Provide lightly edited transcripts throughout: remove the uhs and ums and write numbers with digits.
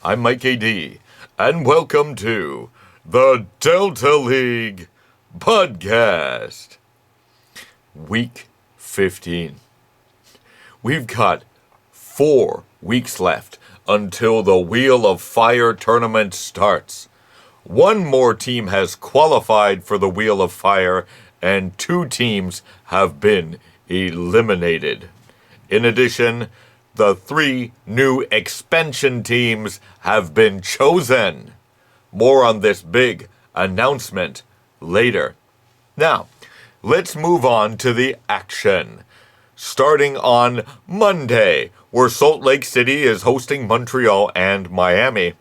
I'm Mike AD, and welcome to the Delta League Podcast. Week 15. We've got 4 weeks left until the Wheel of Fire tournament starts. 1 more team has qualified for the Wheel of Fire, and 2 teams have been eliminated. In addition, the 3 new expansion teams have been chosen. More on this big announcement later. Now, let's move on to the action. Starting on Monday, where Salt Lake City is hosting Montreal and Miami.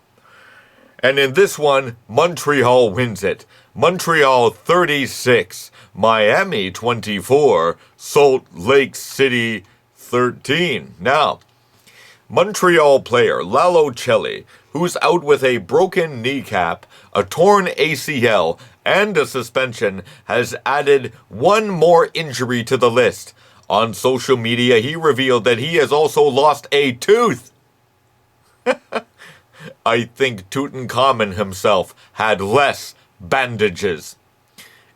And in this one, Montreal wins it. Montreal 36, Miami 24, Salt Lake City 13. Now, Montreal player Lalo Celli, who's out with a broken kneecap, a torn ACL, and a suspension, has added 1 more injury to the list. On social media, he revealed that he has also lost a tooth. I think Tutankhamun himself had less bandages.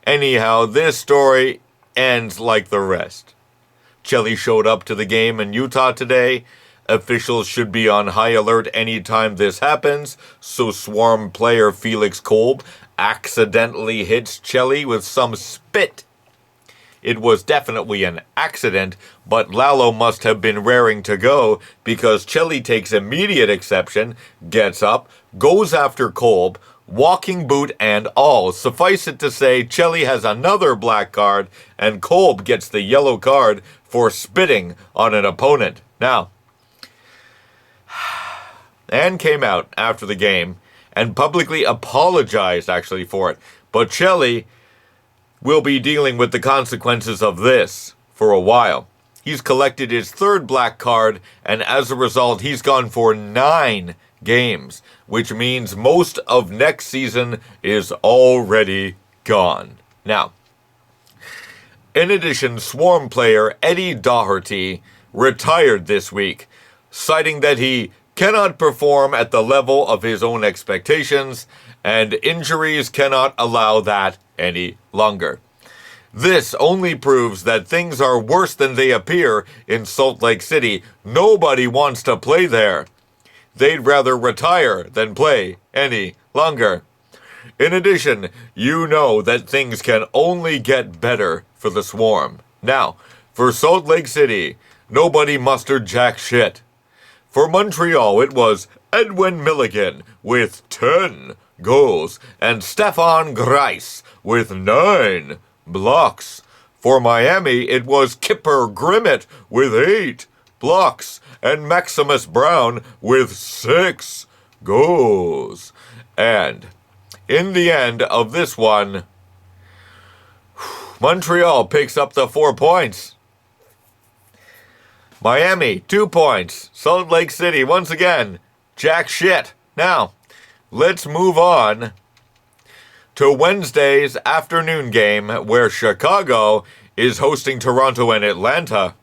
Anyhow, this story ends like the rest. Celli showed up to the game in Utah today. Officials should be on high alert anytime this happens, so Swarm player Felix Kolb accidentally hits Celli with some spit. It was definitely an accident, but Lalo must have been raring to go because Celli takes immediate exception, gets up, goes after Kolb, walking boot and all. Suffice it to say, Celli has another black card, and Kolb gets the yellow card for spitting on an opponent. Now, and came out after the game and publicly apologized actually for it. But Celli will be dealing with the consequences of this for a while. He's collected his 3rd black card, and as a result, he's gone for 9 games, which means most of next season is already gone. Now, in addition, Swarm player Eddie Doherty retired this week, citing that he cannot perform at the level of his own expectations, and injuries cannot allow that any longer. This only proves that things are worse than they appear in Salt Lake City. Nobody wants to play there. They'd rather retire than play any longer. In addition, you know that things can only get better for the Swarm. Now, for Salt Lake City, nobody mustered jack shit. For Montreal, it was Edwin Milligan with 10 goals and Stefan Greiss with 9 blocks. For Miami, it was Kipper Grimmett with 8 blocks and Maximus Brown with 6 goals. And in the end of this one, Montreal picks up the 4 points. Miami, 2 points. Salt Lake City, once again, jack shit. Now, let's move on to Wednesday's afternoon game where Chicago is hosting Toronto and Atlanta.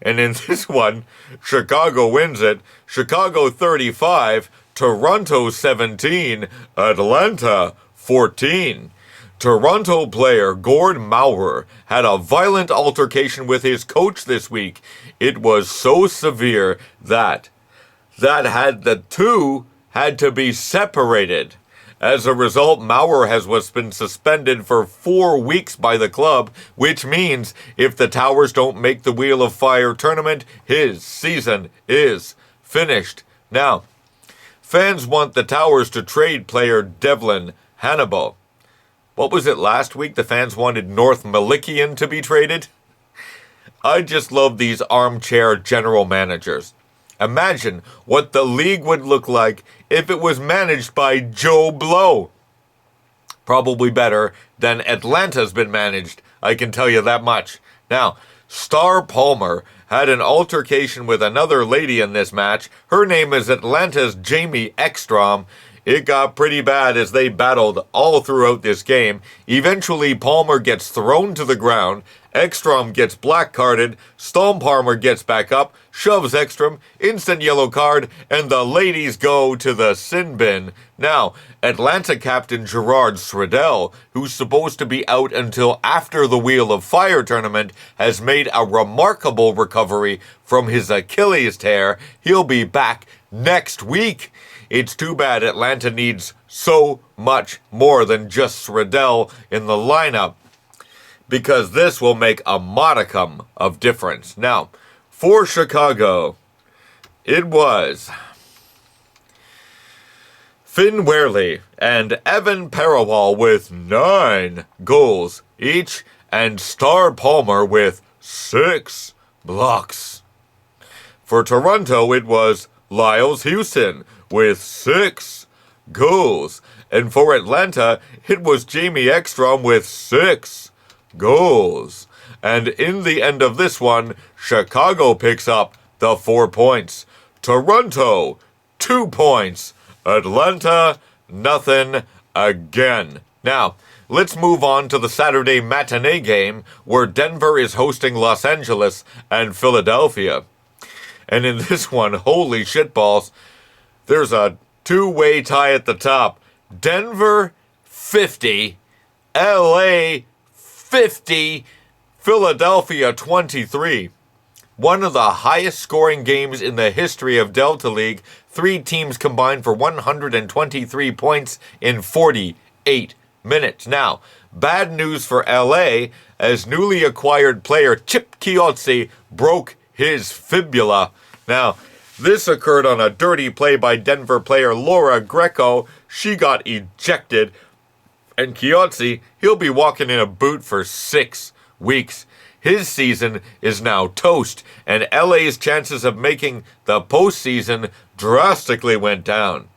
And in this one, Chicago wins it. Chicago 35, Toronto 17, Atlanta 14. Toronto player Gord Maurer had a violent altercation with his coach this week. It was so severe that the 2 had to be separated. As a result, Maurer was been suspended for 4 weeks by the club, which means if the Towers don't make the Wheel of Fire tournament, his season is finished. Now, fans want the Towers to trade player Devlin Hannibal. What was it last week? The fans wanted North Malikian to be traded? I just love these armchair general managers. Imagine what the league would look like if it was managed by Joe Blow. Probably better than Atlanta's been managed, I can tell you that much. Now, Star Palmer had an altercation with another lady in this match. Her name is Atlanta's Jamie Ekstrom. It got pretty bad as they battled all throughout this game. Eventually, Palmer gets thrown to the ground. Ekstrom gets black carded, Stomparmer gets back up, shoves Ekstrom, instant yellow card, and the ladies go to the sin bin. Now, Atlanta captain Gerard Sredell, who's supposed to be out until after the Wheel of Fire tournament, has made a remarkable recovery from his Achilles tear. He'll be back next week. It's too bad Atlanta needs so much more than just Sredell in the lineup, because this will make a modicum of difference. Now, for Chicago, it was Finn Wehrle and Evan Parawal with 9 goals each, and Star Palmer with 6 blocks. For Toronto, it was Lyles Houston with 6 goals. And for Atlanta, it was Jamie Ekstrom with 6 goals. And in the end of this one, Chicago picks up the 4 points. Toronto, 2 points. Atlanta, nothing again. Now, let's move on to the Saturday matinee game where Denver is hosting Los Angeles and Philadelphia. And in this one, holy shitballs, there's a 2-way tie at the top. Denver, 50. LA, 50. Philadelphia, 23. One of the highest scoring games in the history of Delta League. 3 teams combined for 123 points in 48 minutes. Now, bad news for LA, as newly acquired player Chip Chiozzi broke his fibula. Now, this occurred on a dirty play by Denver player Laura Greco. She got ejected, and Chiozzi, he'll be walking in a boot for 6 weeks. His season is now toast, and LA's chances of making the postseason drastically went down.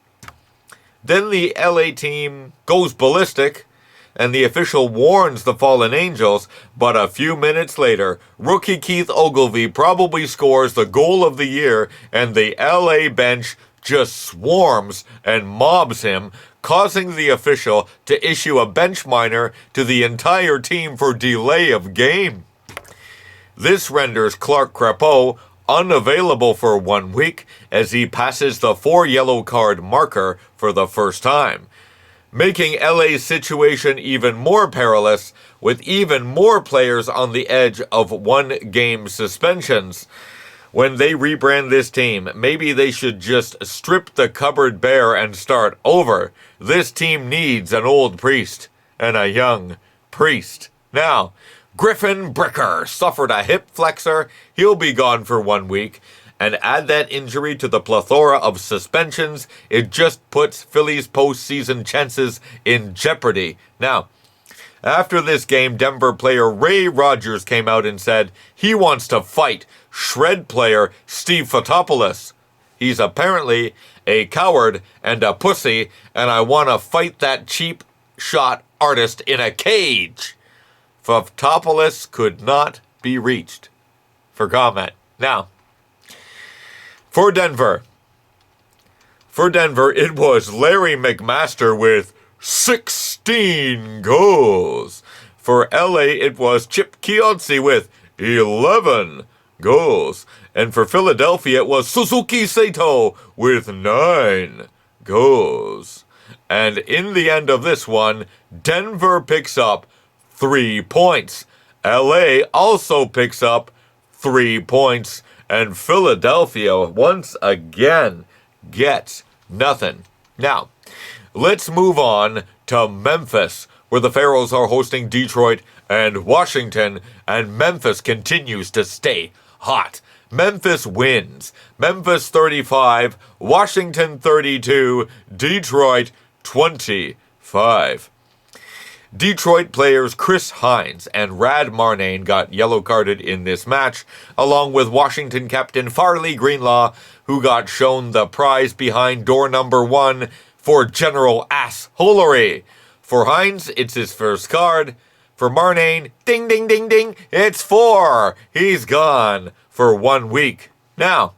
Then the LA team goes ballistic, and the official warns the Fallen Angels, but a few minutes later, rookie Keith Ogilvie probably scores the goal of the year, and the LA bench just swarms and mobs him, causing the official to issue a bench minor to the entire team for delay of game. This renders Clark Crepeau unavailable for 1 week as he passes the 4 yellow card marker for the first time, making LA's situation even more perilous, with even more players on the edge of 1-game suspensions. When they rebrand this team, maybe they should just strip the cupboard bare and start over. This team needs an old priest and a young priest. Now, Griffin Bricker suffered a hip flexor. He'll be gone for 1 week. And add that injury to the plethora of suspensions, it just puts Philly's postseason chances in jeopardy. Now, after this game, Denver player Ray Rogers came out and said he wants to fight Shred player Steve Fotopoulos. He's apparently a coward and a pussy, and I want to fight that cheap shot artist in a cage. Fotopoulos could not be reached for comment. Now, For Denver, it was Larry McMaster with 16 goals. For LA, it was Chip Chiozzi with 11 goals. And for Philadelphia, it was Suzuki Sato with 9 goals. And in the end of this one, Denver picks up 3 points. LA also picks up 3 points. And Philadelphia, once again, gets nothing. Now, let's move on to Memphis, where the Pharaohs are hosting Detroit and Washington, and Memphis continues to stay hot. Memphis wins. Memphis 35, Washington 32, Detroit 25. Detroit players Chris Hines and Rad Marnane got yellow-carded in this match, along with Washington captain Farley Greenlaw, who got shown the prize behind door number 1 for general assholery. For Hines, it's his first card. For Marnane, ding, ding, ding, ding, it's 4. He's gone for 1 week. Now,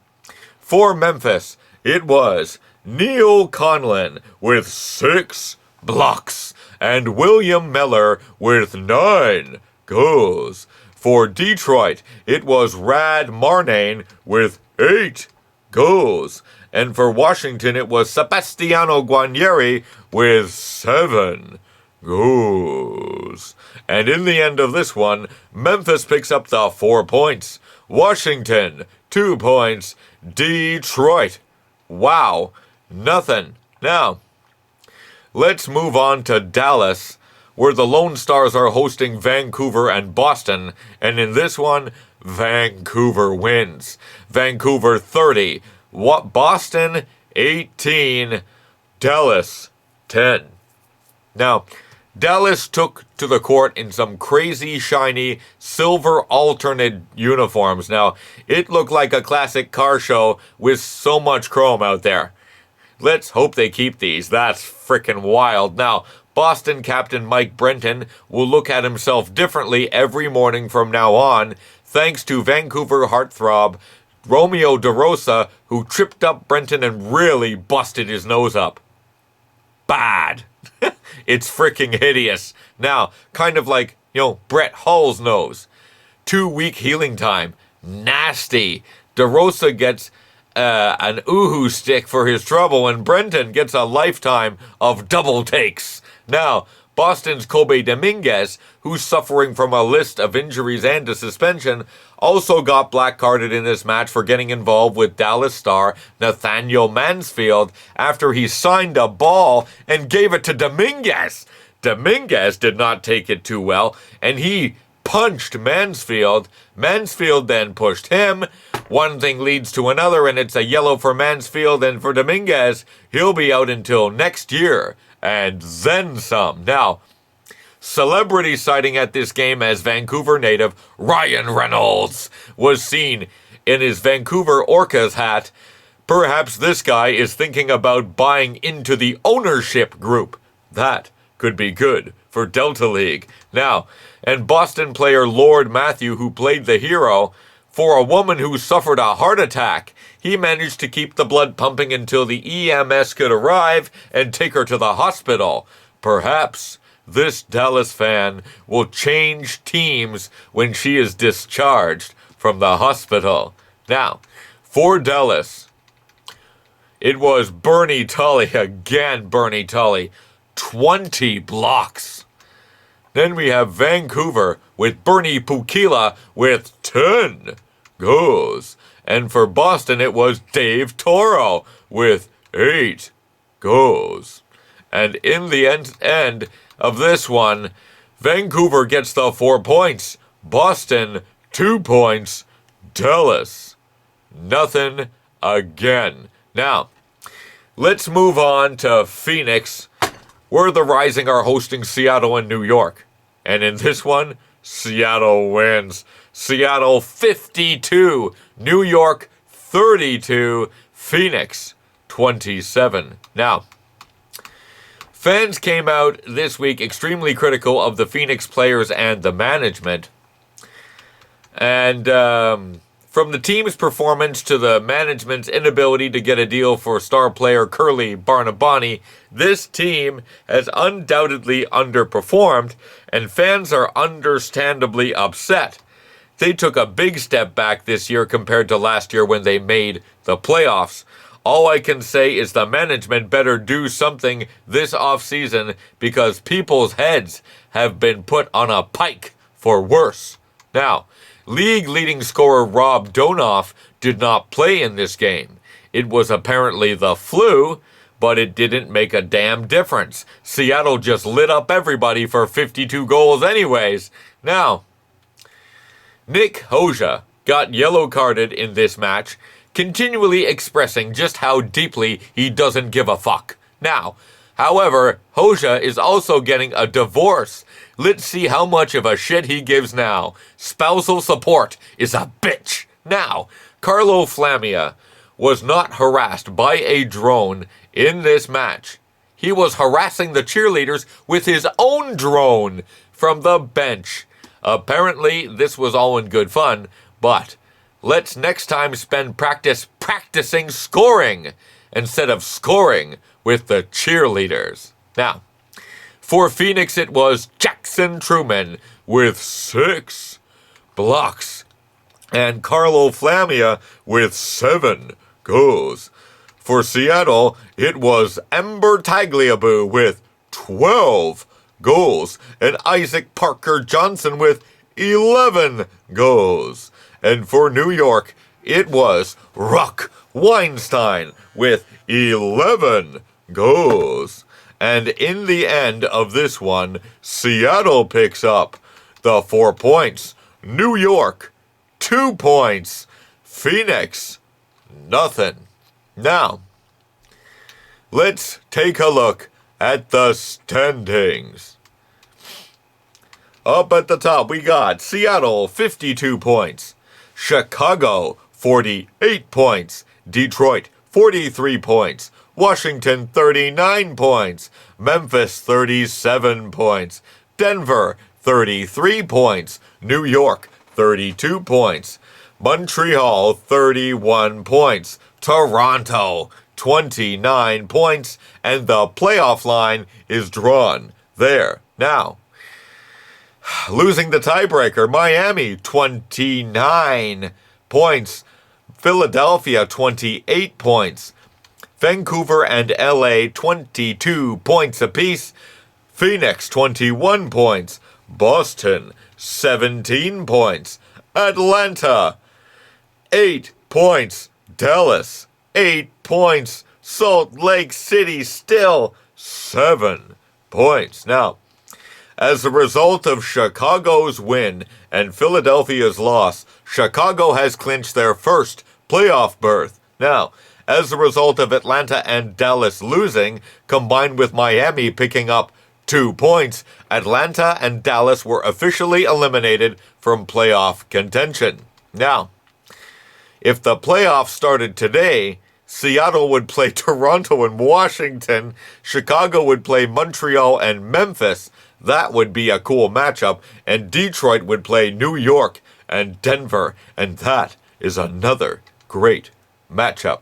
for Memphis, it was Neil Conlon with 6 blocks. And William Miller with 9 goals. For Detroit, it was Rad Marnane with 8 goals. And for Washington, it was Sebastiano Guarnieri with 7 goals. And in the end of this one, Memphis picks up the 4 points. Washington, 2 points. Detroit, wow, nothing. Now, let's move on to Dallas, where the Lone Stars are hosting Vancouver and Boston. And in this one, Vancouver wins. Vancouver 30. Boston 18. Dallas 10. Now, Dallas took to the court in some crazy, shiny, silver alternate uniforms. Now, it looked like a classic car show with so much chrome out there. Let's hope they keep these. That's frickin' wild. Now, Boston captain Mike Brenton will look at himself differently every morning from now on, thanks to Vancouver heartthrob Romeo DeRosa, who tripped up Brenton and really busted his nose up. Bad. It's freaking hideous. Now, kind of like, Brett Hull's nose. 2-week healing time. Nasty. DeRosa gets an oohoo stick for his trouble, and Brenton gets a lifetime of double takes. Now, Boston's Kobe Dominguez, who's suffering from a list of injuries and a suspension, also got black-carded in this match for getting involved with Dallas star Nathaniel Mansfield after he signed a ball and gave it to Dominguez. Dominguez did not take it too well, and he punched Mansfield. Mansfield then pushed him. One thing leads to another, and it's a yellow for Mansfield, and for Dominguez, he'll be out until next year. And then some. Now, celebrity sighting at this game as Vancouver native Ryan Reynolds was seen in his Vancouver Orcas hat. Perhaps this guy is thinking about buying into the ownership group. That could be good for Delta League. Now, and Boston player Lord Matthew, who played the hero, for a woman who suffered a heart attack, he managed to keep the blood pumping until the EMS could arrive and take her to the hospital. Perhaps this Dallas fan will change teams when she is discharged from the hospital. Now, for Dallas, it was Bernie Tully, again Bernie Tully, 20 blocks. Then we have Vancouver with Bernie Pukila with 10 goals. And for Boston, it was Dave Toro with 8 goals. And in the end of this one, Vancouver gets the 4 points. Boston, 2 points. Dallas, nothing again. Now, let's move on to Phoenix, where the Rising are hosting Seattle and New York. And in this one, Seattle wins. Seattle 52, New York 32, Phoenix 27. Now, fans came out this week extremely critical of the Phoenix players and the management. And from the team's performance to the management's inability to get a deal for star player Curly Barnabani, this team has undoubtedly underperformed, and fans are understandably upset. They took a big step back this year compared to last year when they made the playoffs. All I can say is the management better do something this offseason because people's heads have been put on a pike for worse. Now, league leading scorer Rob Donoff did not play in this game. It was apparently the flu, but it didn't make a damn difference. Seattle just lit up everybody for 52 goals anyways. Now, Nick Hoja got yellow carded in this match, continually expressing just how deeply he doesn't give a fuck. Now, however, Hoja is also getting a divorce. Let's see how much of a shit he gives now. Spousal support is a bitch. Now, Carlo Flamia was not harassed by a drone in this match. He was harassing the cheerleaders with his own drone from the bench. Apparently, this was all in good fun, but let's next time spend practicing scoring instead of scoring with the cheerleaders. Now, for Phoenix, it was Jackson Truman with 6 blocks. And Carlo Flamia with 7 goals. For Seattle, it was Ember Tagliabue with 12 goals. And Isaac Parker Johnson with 11 goals. And for New York, it was Ruck Weinstein with 11 goals. And in the end of this one, Seattle picks up the 4 points. New York, 2 points. Phoenix, nothing. Now, let's take a look at the standings. Up at the top, we got Seattle, 52 points. Chicago, 48 points. Detroit, 43 points. Washington, 39 points. Memphis, 37 points. Denver, 33 points. New York, 32 points. Montreal, 31 points. Toronto, 29 points. And the playoff line is drawn there. Now, losing the tiebreaker, Miami, 29 points. Philadelphia, 28 points. Vancouver and LA, 22 points apiece. Phoenix, 21 points. Boston, 17 points. Atlanta, 8 points. Dallas, 8 points. Salt Lake City, still 7 points. Now, as a result of Chicago's win and Philadelphia's loss, Chicago has clinched their first playoff berth. Now, as a result of Atlanta and Dallas losing, combined with Miami picking up 2 points, Atlanta and Dallas were officially eliminated from playoff contention. Now, if the playoffs started today, Seattle would play Toronto and Washington, Chicago would play Montreal and Memphis. That would be a cool matchup, and Detroit would play New York and Denver, and that is another great matchup.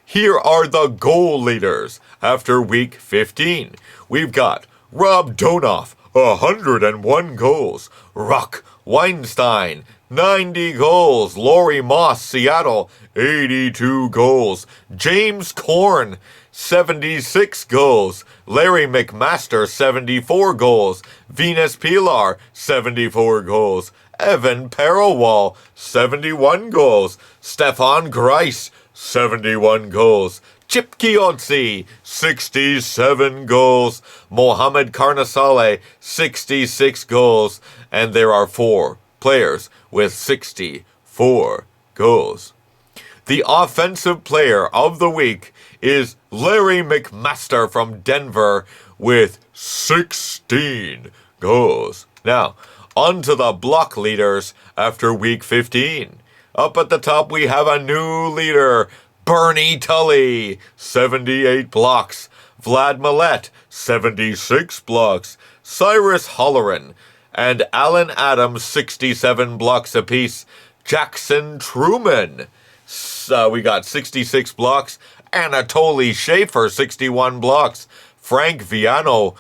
Here are the goal leaders after Week 15. We've got Rob Donoff, 101 goals. Ruck Weinstein, 90 goals. Laurie Moss, Seattle, 82 goals. James Korn, 76 goals. Larry McMaster, 74 goals. Venus Pilar, 74 goals. Evan Perelwall, 71 goals. Stefan Grice, 71 goals. Chip Chiozzi, 67 goals. Mohamed Carnasale, 66 goals. And there are 4 players with 64 goals. The offensive player of the week is Larry McMaster from Denver with 16 goals. Now, on to the block leaders after Week 15. Up at the top, we have a new leader, Bernie Tully, 78 blocks. Vlad Millet, 76 blocks. Cyrus Holleran and Alan Adams, 67 blocks apiece. Jackson Truman, we got 66 blocks. Anatoly Schaefer, 61 blocks. Frank Viano,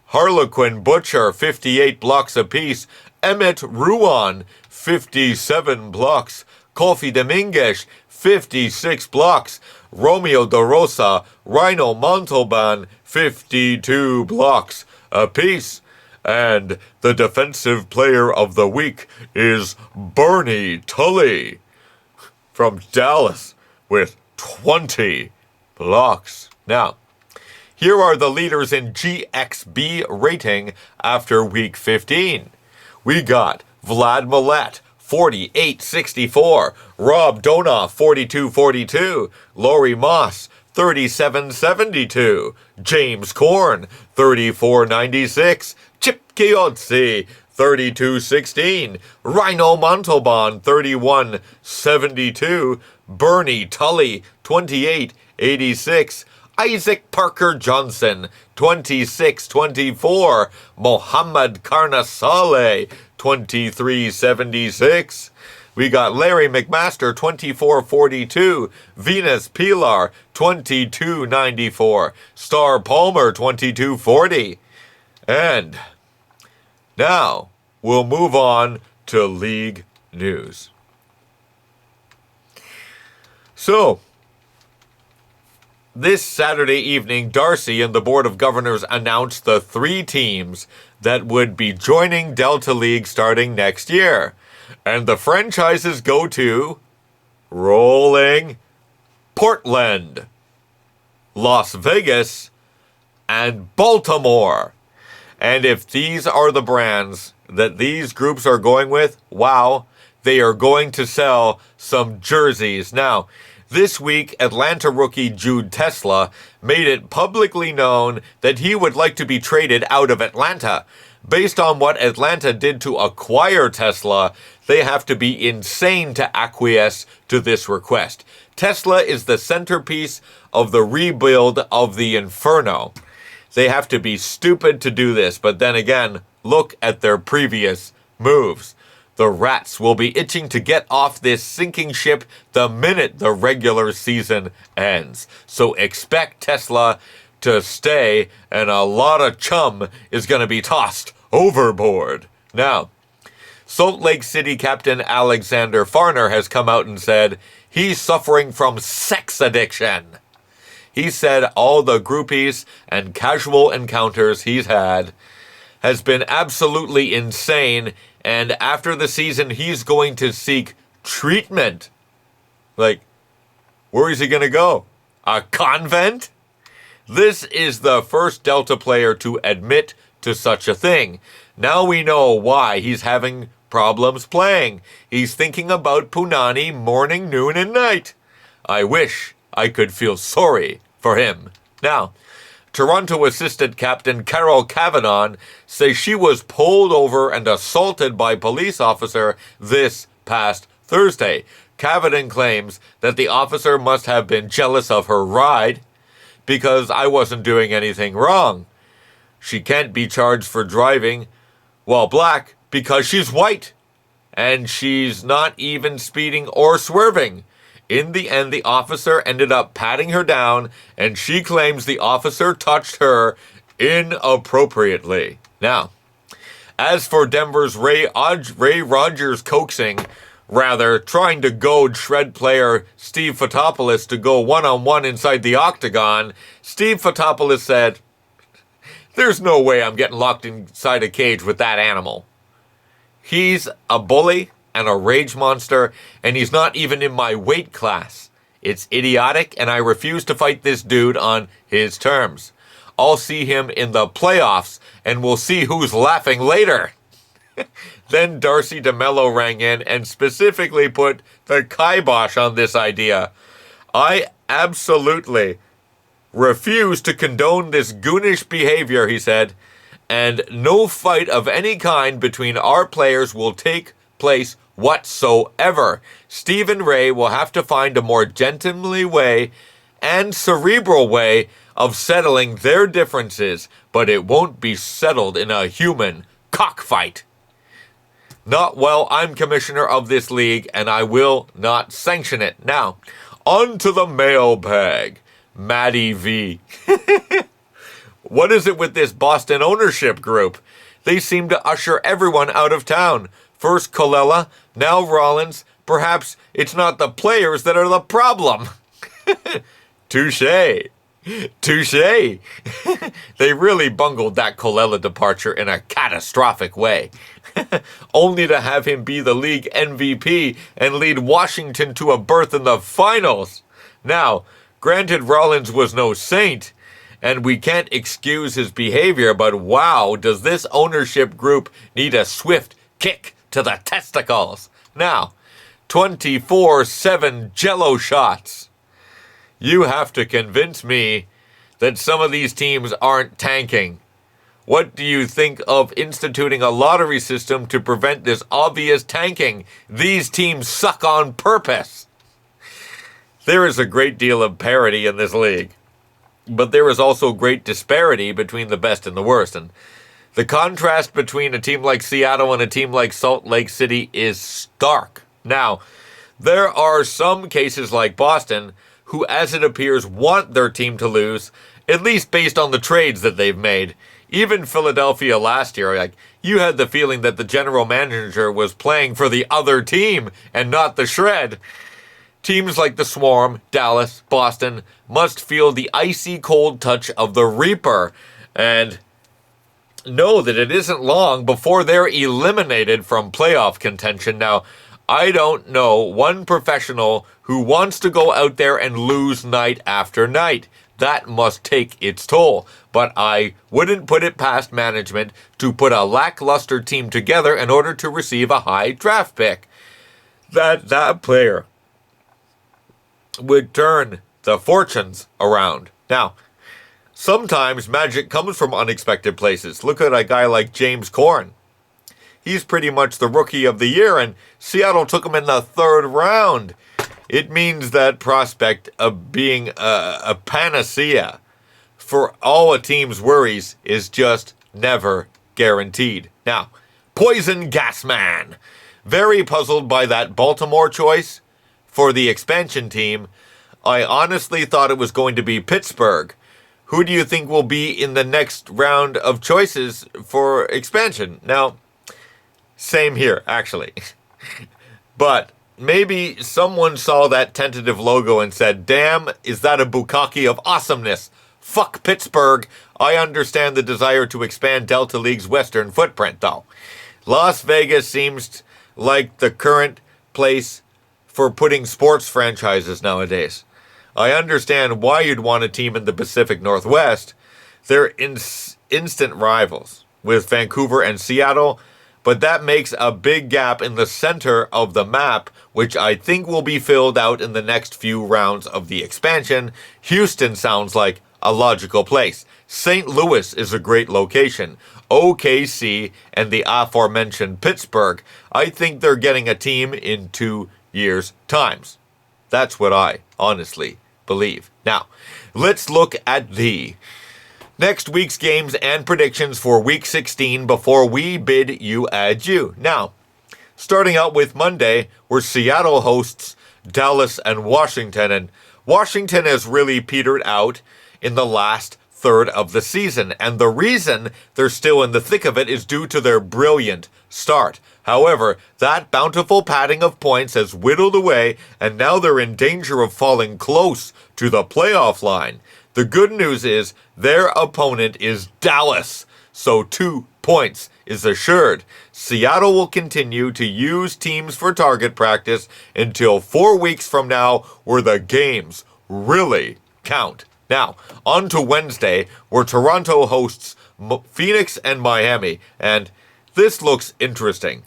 Harlequin Butcher, 58 blocks apiece. Emmett Ruan, 57 blocks. Kofi Dominguez, 56 blocks. Romeo DeRosa, Rhino Montalban, 52 blocks apiece. And the defensive player of the week is Bernie Tully from Dallas with 20 blocks. Now, here are the leaders in GXB rating after Week 15. We got Vlad Millet, 48-64. Rob Donoff, 42-42. Laurie Moss, 37-72. James Korn, 34-96. Chip Chiozzi, 32-16. Rhino Montalban, 31-72. Bernie Tully, 28-86. Isaac Parker Johnson, 26-24. Mohamed Carnasale, 23-76. We got Larry McMaster, 24-42. Venus Pilar, 22-94. Star Palmer, 22-40. And now we'll move on to league news. So, this Saturday evening, Darcy and the Board of Governors announced the 3 teams that would be joining Delta League starting next year. And the franchises go to rolling Portland, Las Vegas, and Baltimore. And if these are the brands that these groups are going with, wow, they are going to sell some jerseys. Now, this week, Atlanta rookie Jude Tesla made it publicly known that he would like to be traded out of Atlanta. Based on what Atlanta did to acquire Tesla, they have to be insane to acquiesce to this request. Tesla is the centerpiece of the rebuild of the Inferno. They have to be stupid to do this, but then again, look at their previous moves. The Rats will be itching to get off this sinking ship the minute the regular season ends. So expect Tesla to stay, and a lot of chum is going to be tossed overboard. Now, Salt Lake City captain Alexander Farner has come out and said he's suffering from sex addiction. He said all the groupies and casual encounters he's had has been absolutely insane, and after the season he's going to seek treatment. Like, where is he going to go? A convent? This is the first Delta player to admit to such a thing. Now we know why he's having problems playing. He's thinking about Punani morning, noon, and night. I wish I could feel sorry for him. Now, Toronto assistant captain Carol Cavanon says she was pulled over and assaulted by a police officer this past Thursday. Cavanon claims that the officer must have been jealous of her ride because I wasn't doing anything wrong. She can't be charged for driving while black because she's white, and she's not even speeding or swerving. In the end, the officer ended up patting her down, and she claims the officer touched her inappropriately. Now, as for Denver's Ray Rogers trying to goad Shred player Steve Fotopoulos to go one-on-one inside the octagon, Steve Fotopoulos said, "There's no way I'm getting locked inside a cage with that animal. He's a bully and a rage monster, and he's not even in my weight class. It's idiotic, and I refuse to fight this dude on his terms. I'll see him in the playoffs, and we'll see who's laughing later." Then Darcy DeMello rang in and specifically put the kibosh on this idea. "I absolutely refuse to condone this goonish behavior," he said, "and no fight of any kind between our players will take place whatsoever. Steve and Ray will have to find a more gentlemanly way and cerebral way of settling their differences, but it won't be settled in a human cockfight. Not while I'm commissioner of this league, and I will not sanction it." Now, on to the mailbag. Matty V. What is it with this Boston ownership group? They seem to usher everyone out of town. First Colella, now Rollins. Perhaps it's not the players that are the problem. Touché. Touché. They really bungled that Colella departure in a catastrophic way. Only to have him be the league MVP and lead Washington to a berth in the finals. Now, granted, Rollins was no saint, and we can't excuse his behavior, but wow, does this ownership group need a swift kick to the testicles. Now, 24/7 Jello shots. You have to convince me that some of these teams aren't tanking. What do you think of instituting a lottery system to prevent this obvious tanking? These teams suck on purpose. There is a great deal of parity in this league, but there is also great disparity between the best and the worst. And the contrast between a team like Seattle and a team like Salt Lake City is stark. Now, there are some cases like Boston who, as it appears, want their team to lose, at least based on the trades that they've made. even Philadelphia last year, like, you had the feeling that the general manager was playing for the other team and not the Shred. Teams like the Swarm, Dallas, Boston must feel the icy cold touch of the Reaper and know that it isn't long before they're eliminated from playoff contention. Now, I don't know one professional who wants to go out there and lose night after night. That must take its toll. But I wouldn't put it past management to put a lackluster team together in order to receive a high draft pick. That player would turn the fortunes around. Now, sometimes magic comes from unexpected places. Look at a guy like James Corn. He's pretty much the rookie of the year, and Seattle took him in the 3rd round. It means that prospect of being a panacea for all a team's worries is just never guaranteed. Now, Poison Gas Man. Very puzzled by that Baltimore choice for the expansion team. I honestly thought it was going to be Pittsburgh. Who do you think will be in the next round of choices for expansion? Now, same here, actually. But maybe someone saw that tentative logo and said, damn, is that a bukkake of awesomeness? Fuck Pittsburgh. I understand the desire to expand Delta League's western footprint, though. Las Vegas seems like the current place for putting sports franchises nowadays. I understand why you'd want a team in the Pacific Northwest. They're instant rivals with Vancouver and Seattle, but that makes a big gap in the center of the map, which I think will be filled out in the next few rounds of the expansion. Houston sounds like a logical place. St. Louis is a great location. OKC and the aforementioned Pittsburgh. I think they're getting a team in 2 years' times. That's what I honestly believe. Now, let's look at the next week's games and predictions for Week 16 before we bid you adieu. Now, starting out with Monday, where Seattle hosts Dallas and Washington, and Washington has really petered out in the last third of the season, and the reason they're still in the thick of it is due to their brilliant start. However, that bountiful padding of points has whittled away, and now they're in danger of falling close to the playoff line. The good news is their opponent is Dallas, so 2 points is assured. Seattle will continue to use teams for target practice until 4 weeks from now, where the games really count. Now, on to Wednesday, where Toronto hosts Phoenix and Miami, and this looks interesting.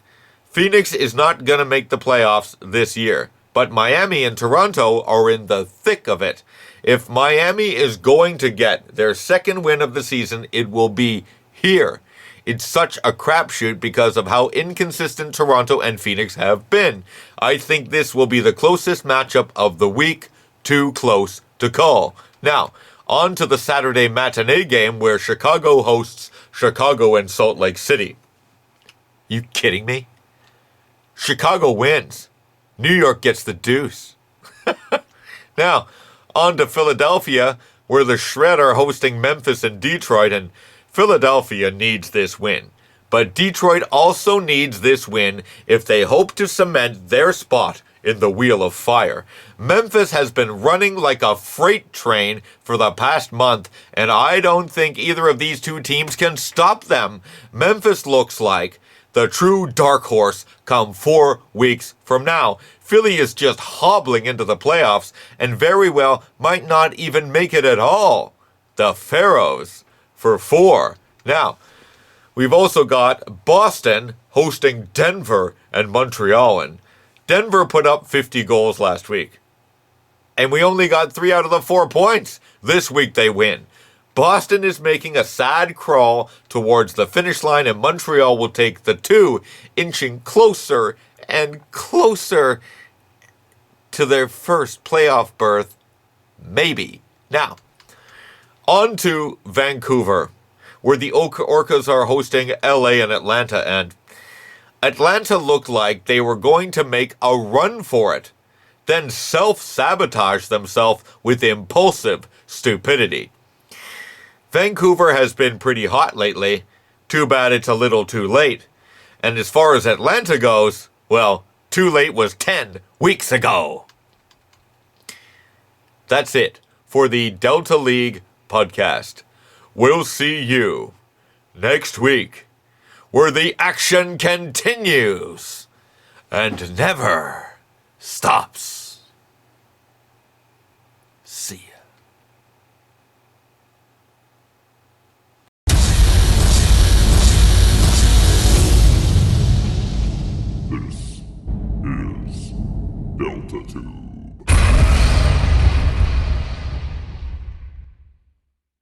Phoenix is not going to make the playoffs this year, but Miami and Toronto are in the thick of it. If Miami is going to get their second win of the season, it will be here. It's such a crapshoot because of how inconsistent Toronto and Phoenix have been. I think this will be the closest matchup of the week. Too close to call. Now, on to the Saturday matinee game where Chicago hosts Chicago and Salt Lake City. You kidding me? Chicago wins. New York gets the deuce. Now, on to Philadelphia, where the Shred are hosting Memphis and Detroit, and Philadelphia needs this win. But Detroit also needs this win if they hope to cement their spot in the Wheel of Fire. Memphis has been running like a freight train for the past month, and I don't think either of these two teams can stop them. Memphis looks like the true dark horse come 4 weeks from now. Philly is just hobbling into the playoffs and very well might not even make it at all. The Pharaohs for 4. Now, we've also got Boston hosting Denver and Montreal, and Denver put up 50 goals last week. And we only got 3 out of the 4 points. This week they win. Boston is making a sad crawl towards the finish line, and Montreal will take the 2, inching closer and closer to their first playoff berth. Maybe. Now, on to Vancouver, where the Orcas are hosting LA and Atlanta, and Atlanta looked like they were going to make a run for it, then self-sabotage themselves with impulsive stupidity. Vancouver has been pretty hot lately. Too bad it's a little too late. And as far as Atlanta goes, well, too late was 10 weeks ago. That's it for the Delta League podcast. We'll see you next week, where the action continues and never stops.